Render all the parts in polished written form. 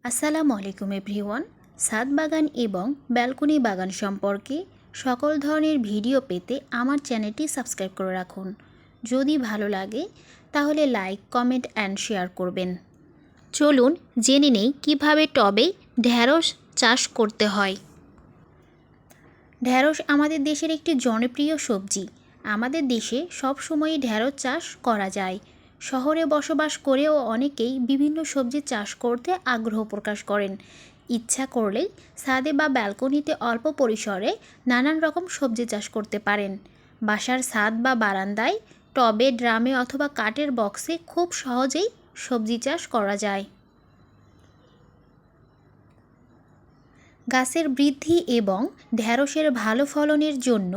আসসালামু আলাইকুম এভরিওয়ান। ছাদ বাগান এবং ব্যালকনি বাগান সম্পর্কে সকল ধরনের ভিডিও পেতে আমার চ্যানেলটি সাবস্ক্রাইব করে রাখুন। যদি ভালো লাগে তাহলে লাইক, কমেন্ট অ্যান্ড শেয়ার করবেন। চলুন জেনে নেই কীভাবে টবে ঢ্যাঁড়স চাষ করতে হয়। ঢ্যাঁড়স আমাদের দেশের একটি জনপ্রিয় সবজি। আমাদের দেশে সবসময়ই ঢ্যাঁড়স চাষ করা যায়। শহরে বসবাস করেও অনেকেই বিভিন্ন সবজি চাষ করতে আগ্রহ প্রকাশ করেন। ইচ্ছা করলেই ছাদে বা ব্যালকনিতে অল্প পরিসরে নানান রকম সবজি চাষ করতে পারেন। বাসার ছাদ বা বারান্দায়, টবে, ড্রামে অথবা কাঠের বক্সে খুব সহজেই সবজি চাষ করা যায়। গাছের বৃদ্ধি এবং ঢ্যাঁড়সের ভালো ফলনের জন্য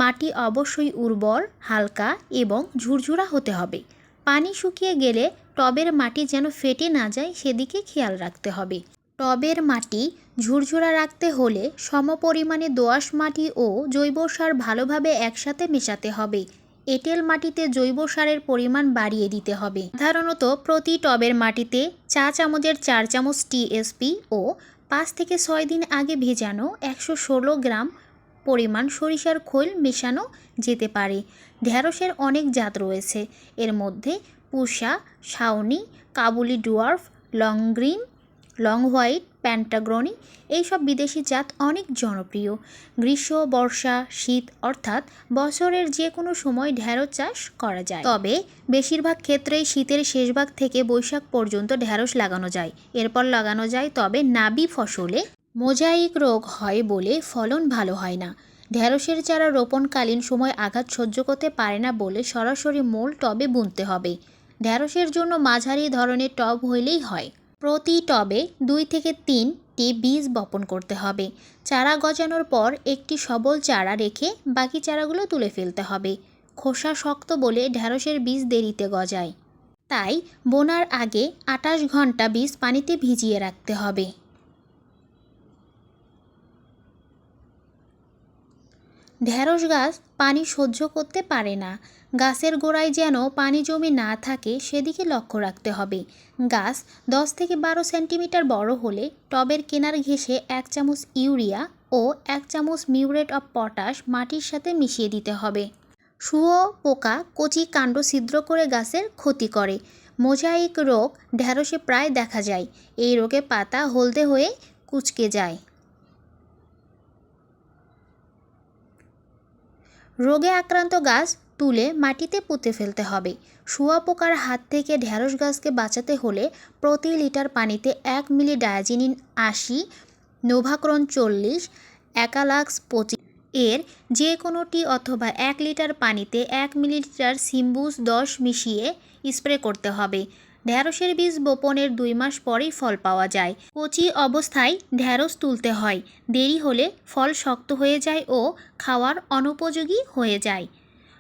মাটি অবশ্যই উর্বর, হালকা এবং ঝুরঝুরা হতে হবে। পানি শুকিয়ে গেলে টবের মাটি যেন ফেটে না যায় সেদিকে খেয়াল রাখতে হবে। টবের মাটি ঝুরঝুরা রাখতে হলে সমপরিমাণে দোআঁশ মাটি ও জৈব সার ভালোভাবে একসাথে মেশাতে হবে। এঁটেল মাটিতে জৈব সারের পরিমাণ বাড়িয়ে দিতে হবে। সাধারণত প্রতি টবের মাটিতে চা চামচের 4 চামচ টিএসপি ও 5 থেকে 6 দিন আগে ভেজানো 116 গ্রাম পরিমাণ সরিষার খোল মেশানো যেতে পারে। ঢ্যাঁড়সের অনেক জাত রয়েছে। এর মধ্যে Pusa, Sawani, Kabuli dwarf, long green, long white, প্যান্টাগনি এইসব বিদেশি জাত অনেক জনপ্রিয়। গ্রীষ্ম, বর্ষা, শীত অর্থাৎ বছরের যে কোনো সময় ঢ্যাঁড়স চাষ করা যায়। তবে বেশিরভাগ ক্ষেত্রেই শীতের শেষ ভাগ থেকে বৈশাখ পর্যন্ত ঢ্যাঁড়স লাগানো যায়। এরপর লাগানো যায়, তবে নাবি ফসলে মোজাইক রোগ হয় বলে ফলন ভালো হয় না। ঢ্যাঁড়সের চারা রোপণকালীন সময় আঘাত সহ্য করতে পারে না বলে সরাসরি মূল টবে বুনতে হবে। ঢ্যাঁড়সের জন্য মাঝারি ধরনের টব হইলেই হয়। প্রতি টবে 2 থেকে 3টি বীজ বপন করতে হবে। চারা গজানোর পর একটি সবল চারা রেখে বাকি চারাগুলো তুলে ফেলতে হবে। খোসা শক্ত বলে ঢ্যাঁড়সের বীজ দেরিতে গজায়। তাই বোনার আগে 28 ঘন্টা বীজ পানিতে ভিজিয়ে রাখতে হবে। ঢ্যাঁড়স গাছ পানি সহ্য করতে পারে না। গাছের গোড়ায় যেন পানি জমে না থাকে সেদিকে লক্ষ্য রাখতে হবে। গাছ 10 থেকে 12 সেন্টিমিটার বড় হলে টবের কিনার ঘেঁষে 1 চামচ ইউরিয়া ও 1 চামচ মিউরেট অফ পটাশ মাটির সাথে মিশিয়ে দিতে হবে। শুঁয়োপোকা কচি কাণ্ড ছিদ্র করে গাছের ক্ষতি করে। মোজাইক রোগ ঢ্যাঁড়সে প্রায় দেখা যায়। এই রোগে পাতা হলদে হয়ে কুঁচকে যায়। রোগে আক্রান্ত গাছ তুলে মাটিতে পুঁতে ফেলতে হবে। শুঁয়োপোকার হাত থেকে ঢ্যাঁড়স গাছকে বাঁচাতে হলে প্রতি লিটার পানিতে 1 মিলি ডায়াজিনিন 80, নোভাক্রন 40, অ্যাকালাক্স 25 এর যে কোনোটি অথবা 1 লিটার পানিতে 1 মিলিলিটার সিম্বুস 10 মিশিয়ে স্প্রে করতে হবে। ঢ্যাঁড়সের বীজ বপনের 2 মাস পরেই ফল পাওয়া যায়। কচি অবস্থায় ঢ্যাঁড়স তুলতে হয়। দেরি হলে ফল শক্ত হয়ে যায় ও খাওয়ার অনুপযোগী হয়ে যায়।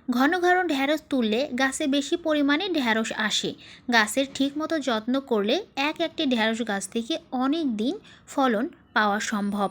ঘন ঘন ঢ্যাঁড়স তুললে গাছে বেশি পরিমাণে ঢ্যাঁড়স আসে। গাছের ঠিকমতো যত্ন করলে একটি ঢ্যাঁড়স গাছ থেকে অনেক দিন ফলন পাওয়া সম্ভব।